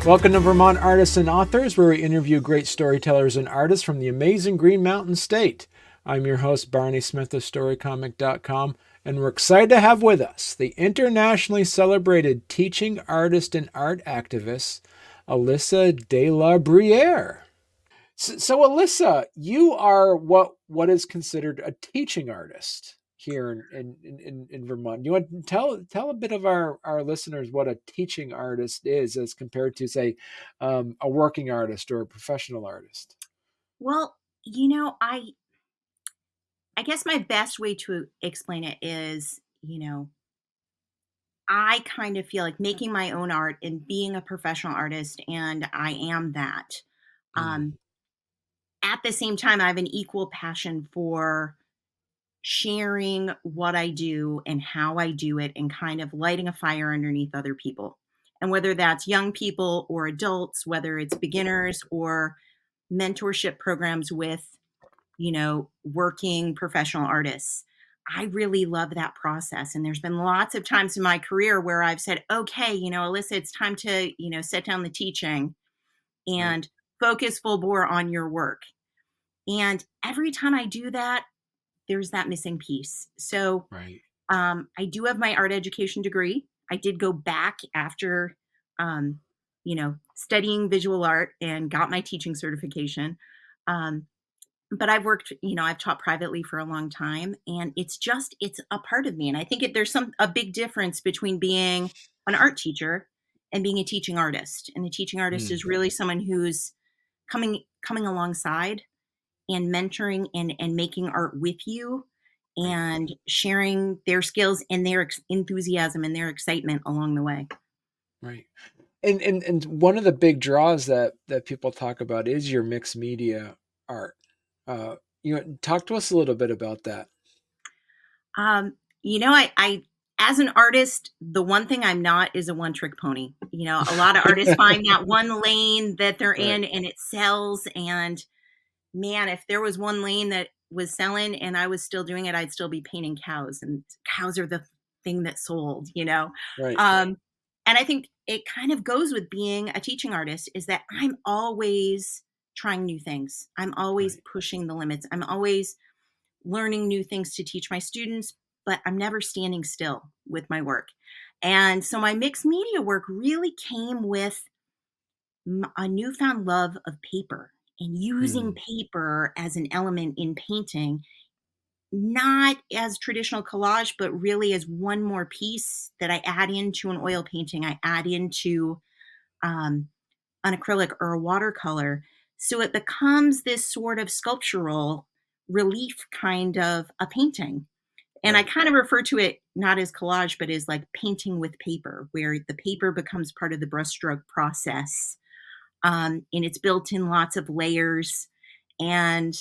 Welcome to Vermont Artists and Authors, where we interview great storytellers and artists from the amazing Green Mountain State. I'm your host, Barney Smith of Storycomic.com, and we're excited to have with us the internationally celebrated teaching artist and art activist, Alyssa Delabruere. So Alyssa, you are what is considered a teaching artist here in Vermont. You want to tell a bit of our listeners what a teaching artist is as compared to, say, a working artist or a professional artist? Well, I guess my best way to explain it is, I kind of feel like making my own art and being a professional artist, and I am that. Mm, Um, at the same time, I have an equal passion for sharing what I do and how I do it and kind of lighting a fire underneath other people. And whether that's young people or adults, whether it's beginners or mentorship programs with working professional artists. I really love that process. And there's been lots of times in my career where I've said, okay, Alyssa, it's time to, set down the teaching right, and focus full bore on your work. And every time I do that, there's that missing piece. So right. I do have my art education degree. I did go back after, studying visual art and got my teaching certification. Um, but I've taught privately for a long time, and it's a part of me. And I think there's a big difference between being an art teacher and being a teaching artist. And a teaching artist Mm, is really someone who's coming alongside and mentoring and making art with you right, and sharing their skills and their enthusiasm and their excitement along the way. right. And one of the big draws that people talk about is your mixed media art. Uh, talk to us a little bit about that. I as an artist, the one thing I'm not is a one trick pony. A lot of artists find that one lane that they're Right. in and it sells. And man, if there was one lane that was selling and I was still doing it, I'd still be painting cows, and cows are the thing that sold. Right. Um, and I think it kind of goes with being a teaching artist is that I'm always trying new things. I'm always Right. pushing the limits. I'm always learning new things to teach my students, but I'm never standing still with my work. And so my mixed media work really came with a newfound love of paper and using Mm, paper as an element in painting, not as traditional collage, but really as one more piece that I add into an oil painting, I add into um, an acrylic or a watercolor. So it becomes this sort of sculptural relief kind of a painting. And I right. kind of refer to it not as collage, but as like painting with paper, where the paper becomes part of the brushstroke process. And it's built in lots of layers. And,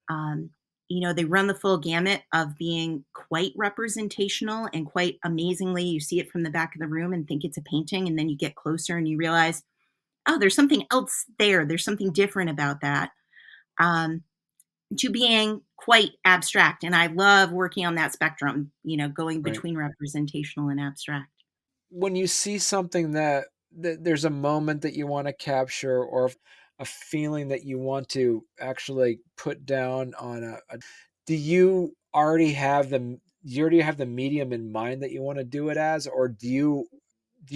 um, they run the full gamut of being quite representational and quite amazingly. You see it from the back of the room and think it's a painting. And then you get closer and you realize, oh, there's something else there. There's something different about that. Um, to being quite abstract. And I love working on that spectrum, going Right. between representational and abstract. When you see something that there's a moment that you want to capture or a feeling that you want to actually put down on do you already have the medium in mind that you want to do it as, or do you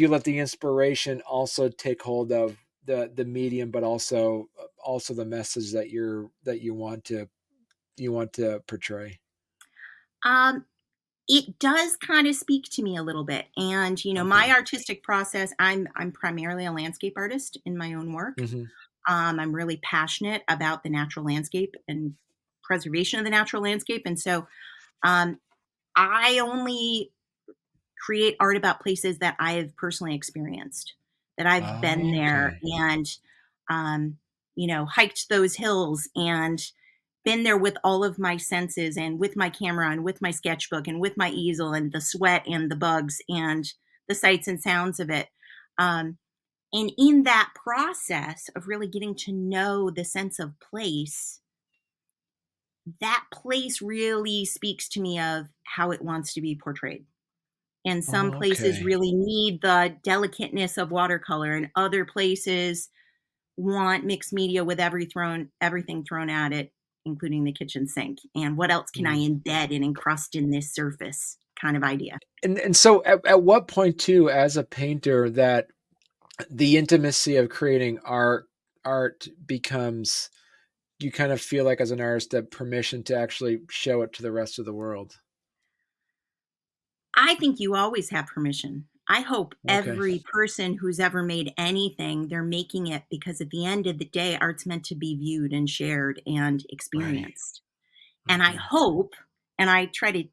let the inspiration also take hold of the medium, but also the message that you want to portray? Um, it does kind of speak to me a little bit. And, my Okay. artistic process, I'm primarily a landscape artist in my own work. Hmm. I'm really passionate about the natural landscape and preservation of the natural landscape. And so um, I only create art about places that I have personally experienced, that I've been there Okay. and, hiked those hills and been there with all of my senses and with my camera and with my sketchbook and with my easel and the sweat and the bugs and the sights and sounds of it. Um, and in that process of really getting to know the sense of place, that place really speaks to me of how it wants to be portrayed. And some Oh, places okay. really need the delicateness of watercolor, and other places want mixed media with everything thrown at it, including the kitchen sink. And what else can I Mm. embed and encrust in this surface kind of idea? And so at what point too, as a painter, that the intimacy of creating art becomes, you kind of feel like as an artist that permission to actually show it to the rest of the world? I think you always have permission. I hope Okay. every person who's ever made anything, they're making it because at the end of the day, art's meant to be viewed and shared and Right. experienced. And I Mhm. hope, and I try to,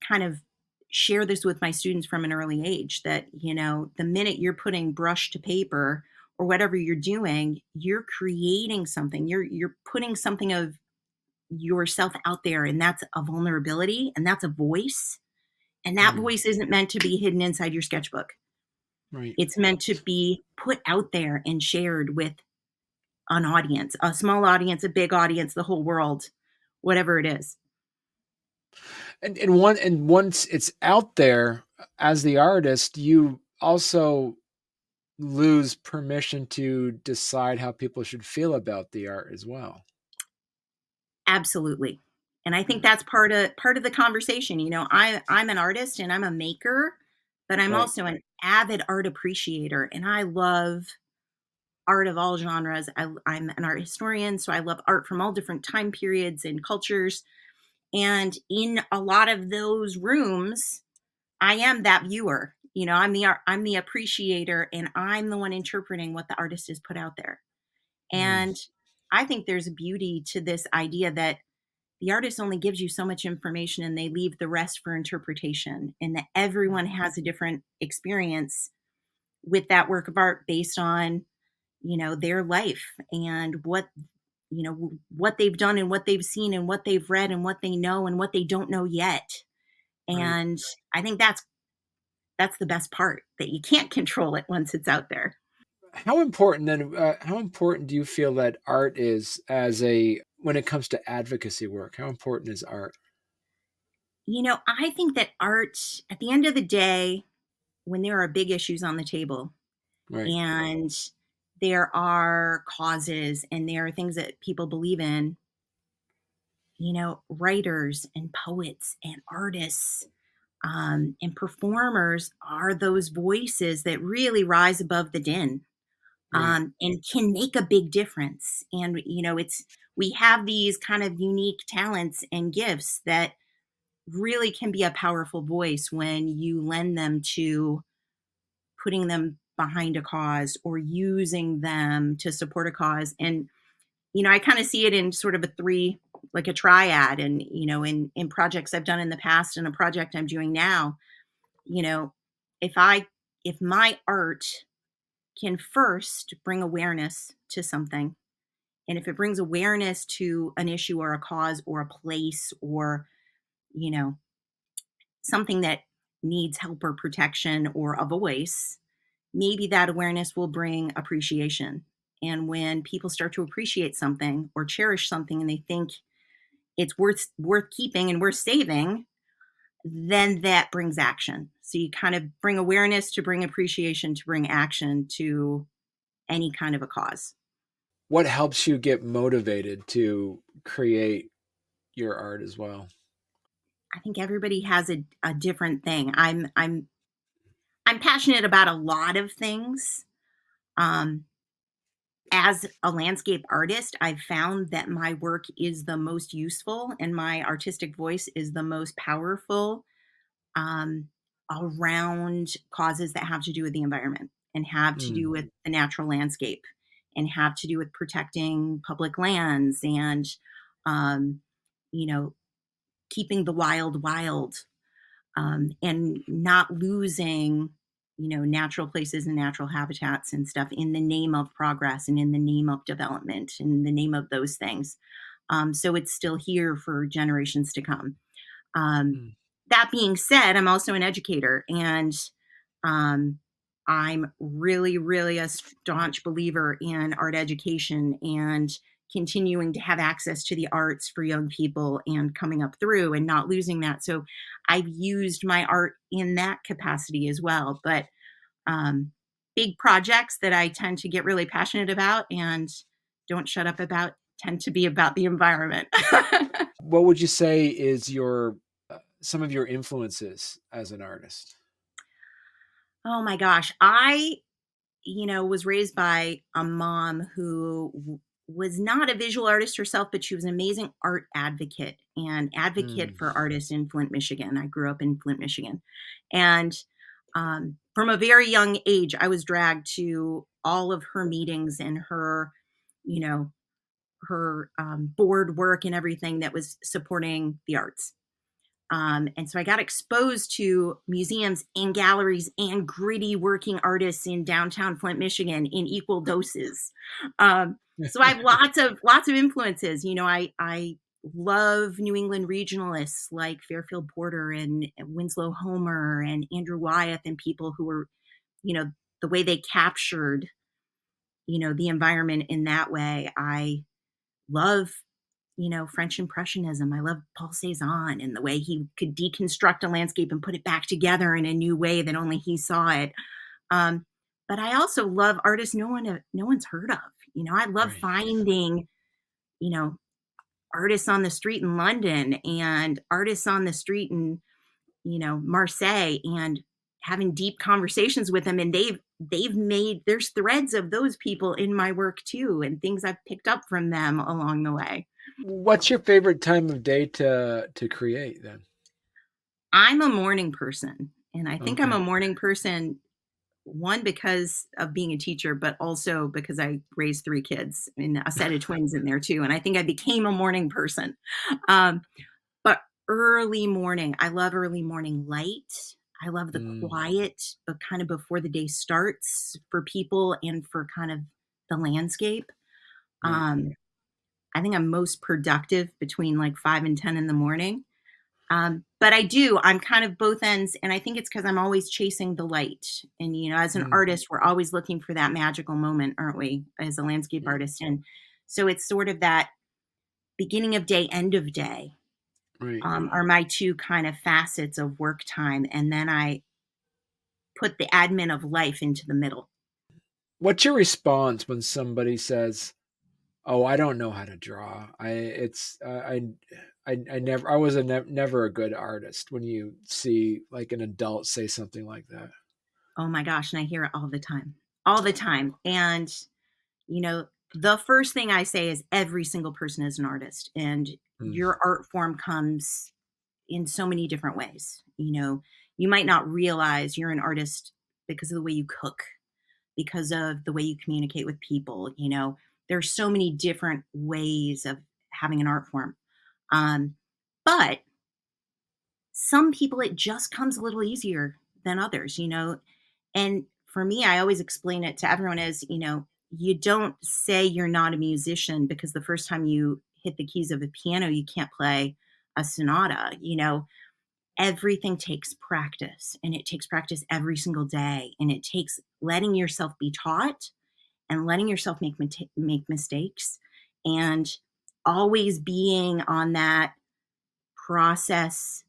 kind of share this with my students from an early age that, the minute you're putting brush to paper or whatever you're doing, you're creating something. You're putting something of yourself out there, and that's a vulnerability and that's a voice. And that Mm. voice isn't meant to be hidden inside your sketchbook. Right. It's meant to be put out there and shared with an audience, a small audience, a big audience, the whole world, whatever it is. And once it's out there, as the artist, you also lose permission to decide how people should feel about the art as well. Absolutely. And I think Mm. that's part of the conversation. I'm an artist and I'm a maker, but I'm Right. also an avid art appreciator, and I love art of all genres. I'm an art historian, so I love art from all different time periods and cultures. And in a lot of those rooms, I am that viewer. I'm the appreciator, and I'm the one interpreting what the artist has put out there. Mm. And I think there's a beauty to this idea that the artist only gives you so much information and they leave the rest for interpretation, and that everyone has a different experience with that work of art based on their life and what they've done and what they've seen and what they've read and what they know and what they don't know yet. Right. And I think that's the best part, that you can't control it once it's out there. How important then? How important do you feel that art is as a when it comes to advocacy work? How important is art? I think that art, at the end of the day, when there are big issues on the table Right. and there are causes and there are things that people believe in, writers and poets and artists, and performers are those voices that really rise above the din, Right. and can make a big difference. And we have these kind of unique talents and gifts that really can be a powerful voice when you lend them to putting them behind a cause or using them to support a cause. And I kind of see it in sort of like a triad. And in projects I've done in the past and a project I'm doing now, you know if I if my art can first bring awareness to something, and if it brings awareness to an issue or a cause or a place or you know something that needs help or protection or a voice, maybe that awareness will bring appreciation. And when people start to appreciate something or cherish something and they think it's worth keeping and worth saving, then that brings action. So you kind of bring awareness to bring appreciation to bring action to any kind of a cause. What helps you get motivated to create your art as well? I think everybody has a different thing. I'm passionate about a lot of things. Um, as a landscape artist, I've found that my work is the most useful and my artistic voice is the most powerful, um, around causes that have to do with the environment and have to do Mm. with the natural landscape and have to do with protecting public lands and, um, you know, keeping the wild wild, and not losing, natural places and natural habitats and stuff in the name of progress and in the name of development, in the name of those things. So it's still here for generations to come. Um, Mm. that being said, I'm also an educator, and um, I'm really, really a staunch believer in art education and continuing to have access to the arts for young people and coming up through and not losing that. So I've used my art in that capacity as well. But um, big projects that I tend to get really passionate about and don't shut up about tend to be about the environment. What would you say is your some of your influences as an artist? Oh my gosh. I was raised by a mom who was not a visual artist herself, but she was an amazing art advocate and advocate Mm, for artists in Flint, Michigan. I grew up in Flint, Michigan. And from a very young age, I was dragged to all of her meetings and you know, her board work and everything that was supporting the arts. And so I got exposed to museums and galleries and gritty working artists in downtown Flint, Michigan in equal doses. So I have lots of influences. I love New England regionalists like Fairfield Porter and Winslow Homer and Andrew Wyeth and people who were, you know, the way they captured, the environment in that way. I love French Impressionism. I love Paul Cézanne and the way he could deconstruct a landscape and put it back together in a new way that only he saw it. Um, but I also love artists no one's heard of. I love right. finding, you know, artists on the street in London and artists on the street in, Marseille and having deep conversations with them. And they've made there's threads of those people in my work too, and things I've picked up from them along the way. What's your favorite time of day to create then? I'm a morning person, and I think I'm Okay. a morning person, one, because of being a teacher, but also because I raised 3 kids and a set of twins in there too, and I think I became a morning person. Um, but early morning, I love early morning light. I love the Mm, quiet, but kind of before the day starts for people and for kind of the landscape. right. Um, I think I'm most productive between, like, 5 and 10 in the morning. But I'm kind of both ends, and I think it's because I'm always chasing the light. And, as an Mm, artist, we're always looking for that magical moment, aren't we, as a landscape mm, artist? And so it's sort of that beginning of day, end of day, right. are my two kind of facets of work time. And then I put the admin of life into the middle. What's your response when somebody says, "Oh, I don't know how to draw. I never I was never a good artist." When you see like an adult say something like that. Oh my gosh. And I hear it all the time, all the time. And, you know, the first thing I say is every single person is an artist, and Mm, your art form comes in so many different ways. You might not realize you're an artist because of the way you cook, because of the way you communicate with people. There's so many different ways of having an art form. Um, but some people, it just comes a little easier than others. And for me, I always explain it to everyone as, you don't say you're not a musician because the first time you hit the keys of a piano, you can't play a sonata. Everything takes practice, and it takes practice every single day, and it takes letting yourself be taught and letting yourself make mistakes, and always being on that process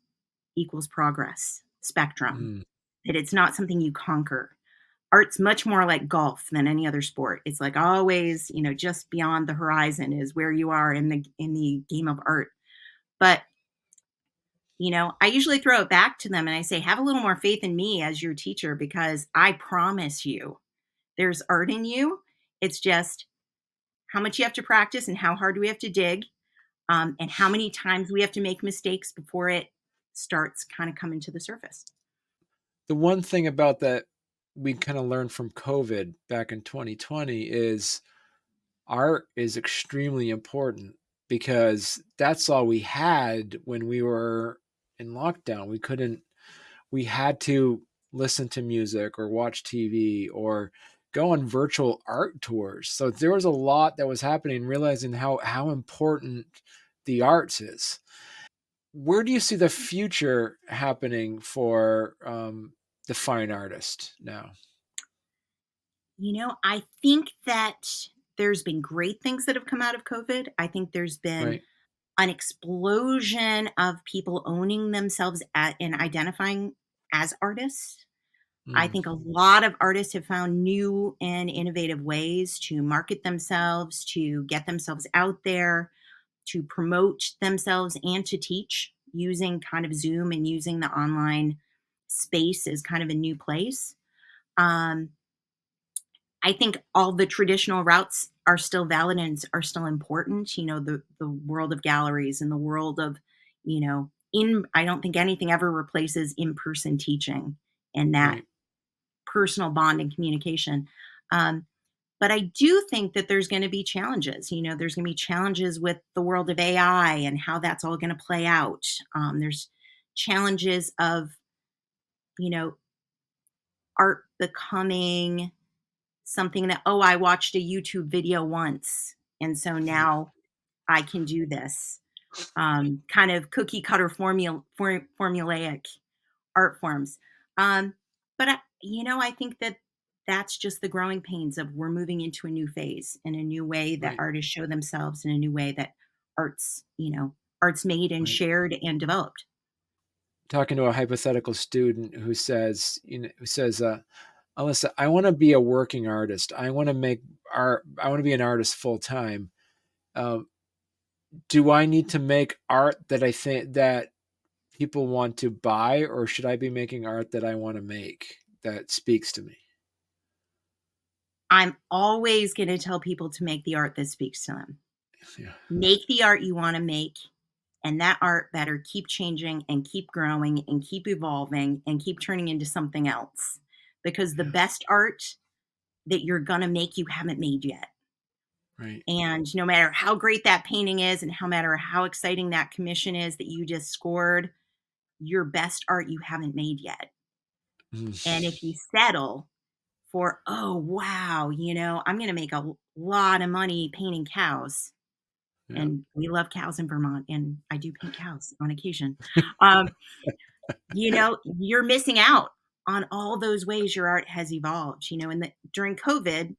equals progress spectrum, mm. that it's not something you conquer. Art's much more like golf than any other sport. It's like always, just beyond the horizon is where you are in the game of art. But I usually throw it back to them and I say, have a little more faith in me as your teacher, because I promise you there's art in you. It's just how much you have to practice and how hard we have to dig, and how many times we have to make mistakes before it starts kind of coming to the surface. The one thing about that we kind of learned from COVID back in 2020 is art is extremely important because that's all we had when we were in lockdown. We had to listen to music or watch TV or go on virtual art tours. So there was a lot that was happening, realizing how important the arts is. Where do you see the future happening for the fine artist now? I think that there's been great things that have come out of COVID. I think there's been Right. an explosion of people owning themselves and identifying as artists. I Mm, think a lot of artists have found new and innovative ways to market themselves, to get themselves out there, to promote themselves, and to teach using kind of Zoom and using the online space as kind of a new place. Um, I think all the traditional routes are still valid and are still important. The world of galleries and the world of, in I don't think anything ever replaces in-person teaching and that right. personal bond and communication. Um, but I do think that there's going to be challenges. There's going to be challenges with the world of AI and how that's all going to play out. There's challenges of, you know, art becoming something that, oh, I watched a YouTube video once. And so Yeah. now I can do this kind of cookie cutter formulaic art forms. Um, but I think that that's just the growing pains of we're moving into a new phase and a new way that Right. artists show themselves and a new way that art's made and Right. shared and developed. Talking to a hypothetical student who says, Alyssa, I want to be a working artist. I want to make art. I want to be an artist full time. Um, do I need to make art that I think that people want to buy, or should I be making art that I want to make that speaks to me? I'm always going to tell people to make the art that speaks to them. Yeah. Make the art you want to make, and that art better keep changing and keep growing and keep evolving and keep turning into something else. Because the Yeah. best art that you're going to make, you haven't made yet. Right. And no matter how great that painting is and how matter how exciting that commission is that you just scored, your best art you haven't made yet. Mm. And if you settle for, oh, wow, I'm going to make a lot of money painting cows. Yeah. And we love cows in Vermont, and I do paint cows on occasion. Um, you're missing out on all those ways your art has evolved. During COVID,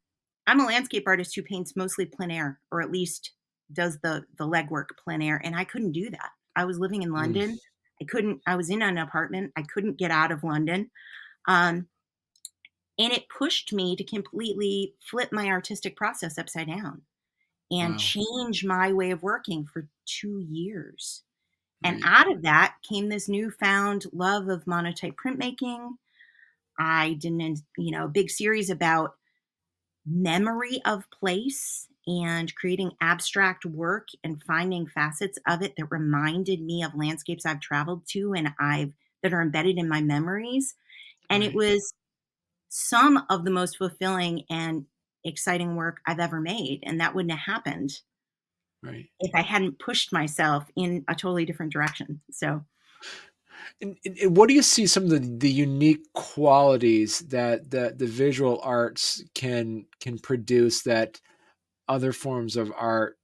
I'm a landscape artist who paints mostly plein air, or at least does the legwork plein air, and I couldn't do that. I was living in Mm. London. I was in an apartment. I couldn't get out of London. Um, and it pushed me to completely flip my artistic process upside down and Wow. change my way of working for 2 years. And Right. out of that came this newfound love of monotype printmaking. I did a big series about memory of place and creating abstract work and finding facets of it that reminded me of landscapes I've traveled to and I've that are embedded in my memories. And it Right. was some of the most fulfilling and exciting work I've ever made. And that wouldn't have happened Right. if I hadn't pushed myself in a totally different direction. So And what do you see some of the unique qualities that the visual arts can produce that other forms of art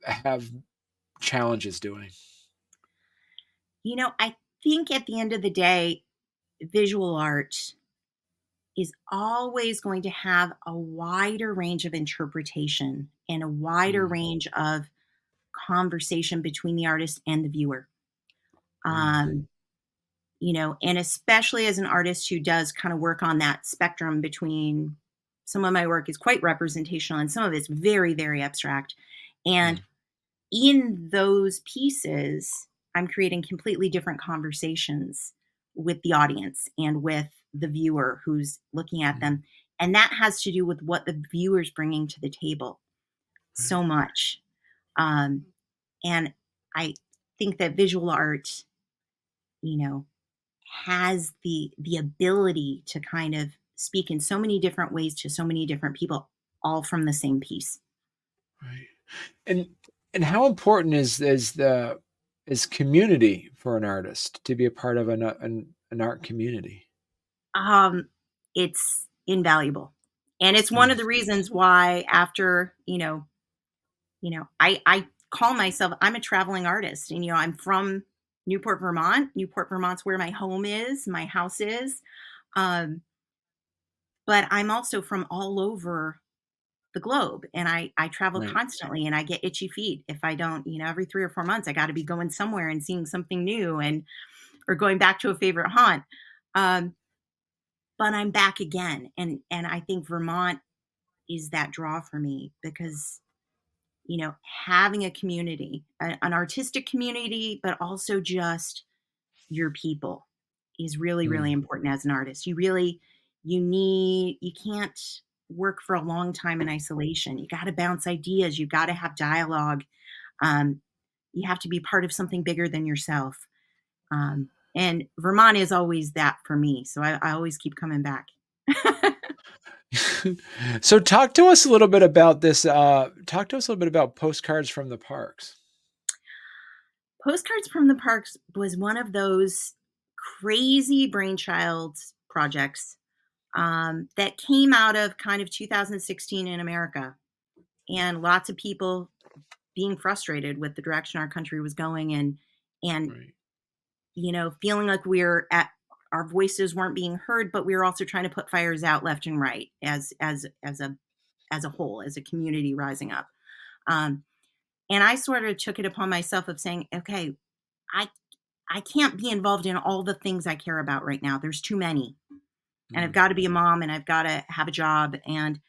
have challenges doing? I think at the end of the day, visual art is always going to have a wider range of interpretation and a wider Mm, range of conversation between the artist and the viewer. mm, Um, and especially as an artist who does kind of work on that spectrum between some of my work is quite representational and some of it's very, very abstract. And mm, in those pieces, I'm creating completely different conversations with the audience and with the viewer who's looking at mm, them. And that has to do with what the viewer's bringing to the table right, so much. Um, and I think that visual art, you know, has the ability to kind of speak in so many different ways to so many different people, all from the same piece. right. And and how important is community for an artist to be a part of an art community? Um, it's invaluable. And it's one Mm, of the reasons why after, I call myself I'm a traveling artist and I'm from Newport, Vermont. Newport, Vermont's where my home is, my house is. Um, but I'm also from all over the globe, and I travel Right. constantly, and I get itchy feet if I don't, every 3 or 4 months I got to be going somewhere and seeing something new, and or going back to a favorite haunt. Um, but I'm back again, and I think Vermont is that draw for me because having a community, an artistic community, but also just your people is really, really Mm. important as an artist. You can't work for a long time in isolation. You got to bounce ideas. You got to have dialogue. Um, you have to be part of something bigger than yourself. And Vermont is always that for me. So I always keep coming back. So talk to us a little bit about this. Talk to us a little bit about postcards from the parks. Postcards from the Parks was one of those crazy brainchild projects that came out of kind of 2016 in America, and lots of people being frustrated with the direction our country was going, and Right. feeling like our voices weren't being heard, but we were also trying to put fires out left and right as a whole, as a community rising up. Um, and I sort of took it upon myself of saying, okay, I I can't be involved in all the things I care about right now. There's too many. And I've Mm. got to be a mom, and I've got to have a job, and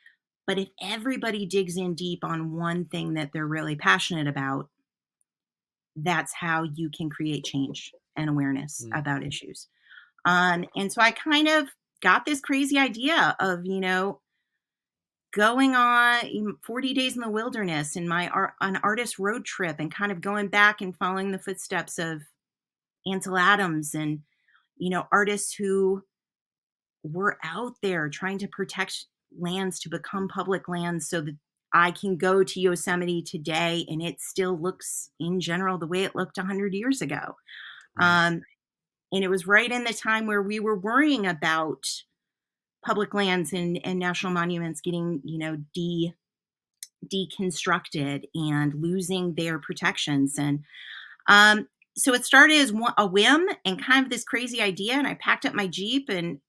but if everybody digs in deep on one thing that they're really passionate about, that's how you can create change and awareness Mm. about issues. And so I kind of got this crazy idea of, going on 40 days in the wilderness in an artist road trip, and kind of going back and following the footsteps of Ansel Adams, and, artists who were out there trying to protect lands to become public lands so that I can go to Yosemite today and it still looks in general the way it looked 100 years ago. Right. Um, and it was right in the time where we were worrying about public lands and national monuments getting, deconstructed and losing their protections. And um, so it started as a whim and kind of this crazy idea. And I packed up my Jeep and,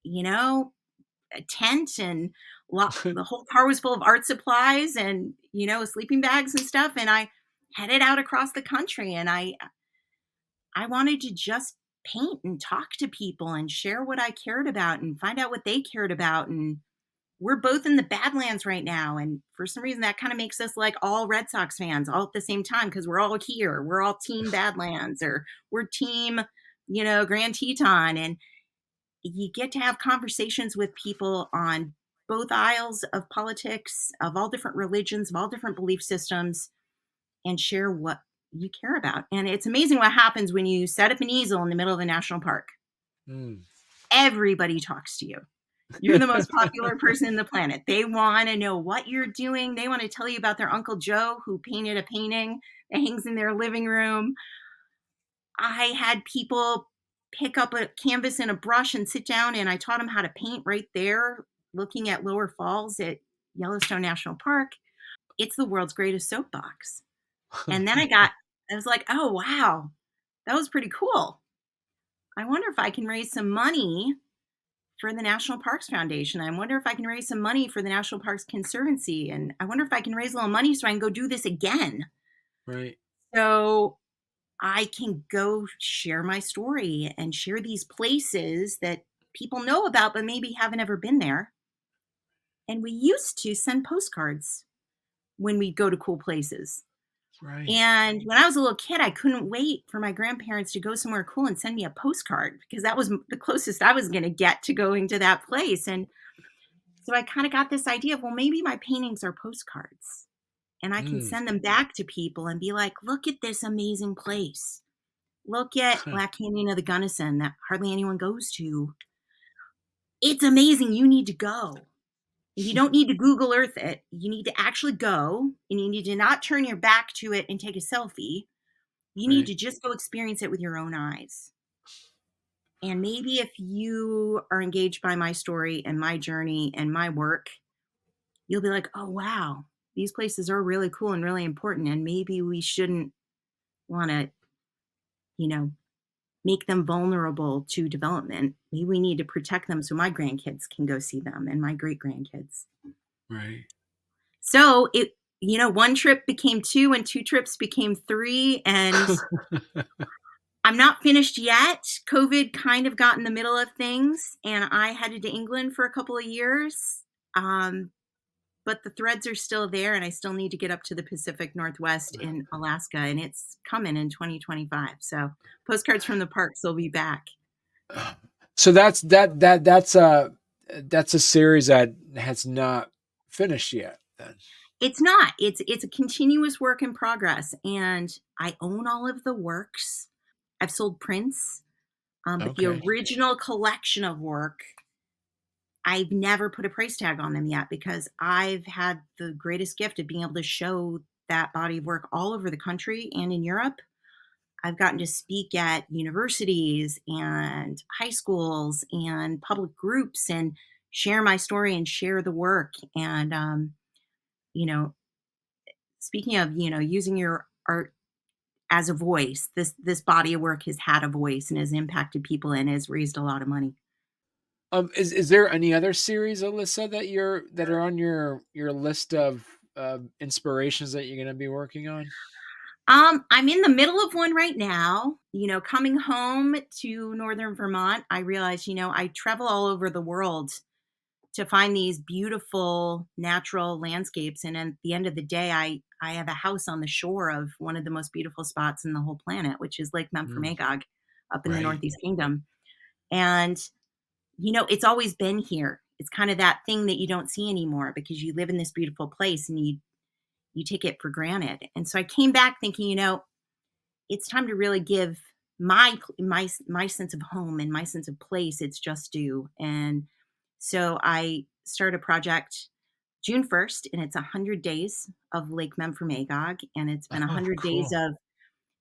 you know, a tent, and the whole car was full of art supplies and, sleeping bags and stuff. And I headed out across the country, and I wanted to just paint and talk to people and share what I cared about and find out what they cared about. And we're both in the Badlands right now. And for some reason, that kind of makes us like all Red Sox fans all at the same time, because we're all here. We're all team Badlands, or we're team, Grand Teton. And you get to have conversations with people on both aisles of politics, of all different religions, of all different belief systems, and share what you care about. And it's amazing what happens when you set up an easel in the middle of a national park. Mm. Everybody talks to you. You're the most popular person in the planet. They want to know what you're doing. They want to tell you about their Uncle Joe who painted a painting that hangs in their living room. I had people pick up a canvas and a brush and sit down, and I taught them how to paint right there, looking at Lower Falls at Yellowstone National Park. It's the world's greatest soapbox. And then I was like, oh, wow, that was pretty cool. I wonder if I can raise some money for the National Parks Foundation. I wonder if I can raise some money for the National Parks Conservancy. And I wonder if I can raise a little money so I can go do this again. Right. So I can go share my story and share these places that people know about, but maybe haven't ever been there. And we used to send postcards when we'd go to cool places. Right. And when I was a little kid, I couldn't wait for my grandparents to go somewhere cool and send me a postcard, because that was the closest I was going to get to going to that place. And so I kind of got this idea of, well, maybe my paintings are postcards, and I can Mm. send them back to people and be like, look at this amazing place. Look at Black Canyon of the Gunnison that hardly anyone goes to. It's amazing. You need to go. You don't need to Google Earth it. You need to actually go, and you need to not turn your back to it and take a selfie. You need Right. to just go experience it with your own eyes. And maybe if you are engaged by my story and my journey and my work, you'll be like, oh, wow, these places are really cool and really important. And maybe we shouldn't want to, you know, make them vulnerable to development. Maybe we need to protect them so my grandkids can go see them, and my great grandkids. Right. So it, one trip became two and two trips became three. And I'm not finished yet. COVID kind of got in the middle of things, and I headed to England for a couple of years. Um, but the threads are still there, and I still need to get up to the Pacific Northwest in Alaska, and it's coming in 2025. So postcards from the parks will be back. So that's a series that has not finished yet then. It's not. It's a continuous work in progress, and I own all of the works. I've sold prints, but the Okay. original collection of work, I've never put a price tag on them yet because I've had the greatest gift of being able to show that body of work all over the country and in Europe. I've gotten to speak at universities and high schools and public groups and share my story and share the work. And, you know, speaking of, using your art as a voice, this body of work has had a voice and has impacted people and has raised a lot of money. Is there any other series, Alyssa, that are on your list of inspirations that you're going to be working on? I'm in the middle of one right now. Coming home to northern Vermont, I realized, I travel all over the world to find these beautiful natural landscapes. And at the end of the day, I have a house on the shore of one of the most beautiful spots in the whole planet, which is Lake Mm, Memphremagog up in the right. Northeast Kingdom. And, it's always been here. It's kind of that thing that you don't see anymore because you live in this beautiful place and you take it for granted. And so I came back thinking, it's time to really give my sense of home and my sense of place its just due. And so I started a project June 1st, and it's 100 days of Lake Memphremagog, and it's been Oh, 100 days cool. of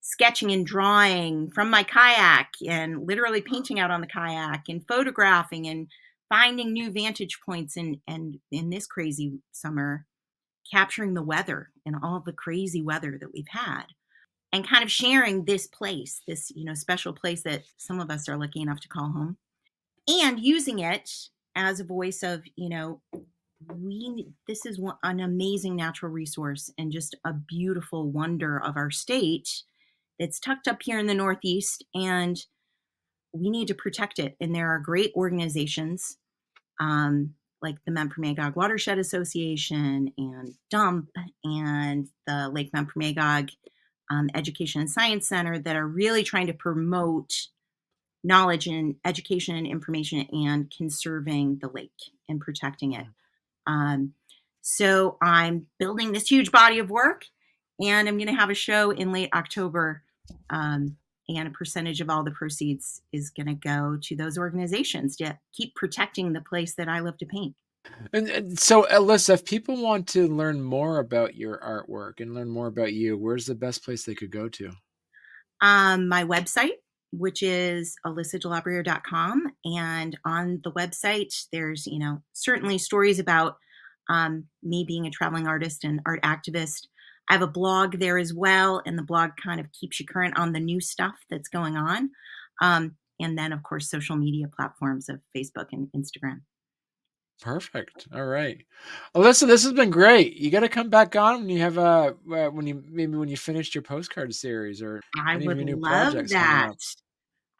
sketching and drawing from my kayak and literally painting out on the kayak and photographing and finding new vantage points, and in this crazy summer capturing the weather and all the crazy weather that we've had, and kind of sharing this place, this, special place that some of us are lucky enough to call home, and using it as a voice of, this is an amazing natural resource and just a beautiful wonder of our state that's tucked up here in the Northeast, and we need to protect it. And there are great organizations, like the Memphremagog Watershed Association and Dump and the Lake Memphremagog Education and Science Center, that are really trying to promote knowledge and education and information and conserving the lake and protecting it. Um, so I'm building this huge body of work, and I'm going to have a show in late October. And a percentage of all the proceeds is going to go to those organizations to keep protecting the place that I love to paint. And so, Alyssa, if people want to learn more about your artwork and learn more about you, where's the best place they could go to? My website, which is alyssadelabruere.com. And on the website, there's, certainly stories about me being a traveling artist and art activist. I have a blog there as well, and the blog kind of keeps you current on the new stuff that's going on. And then, of course, social media platforms of Facebook and Instagram. Perfect. All right, Alyssa, this has been great. You got to come back on when you have when you finished your postcard series or I any of would your new love projects coming that. up.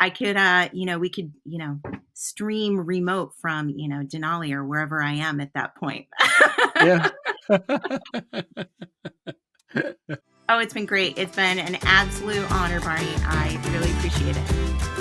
I could, we could, stream remote from, Denali or wherever I am at that point. Yeah. Oh, it's been great. It's been an absolute honor, Barney. I really appreciate it.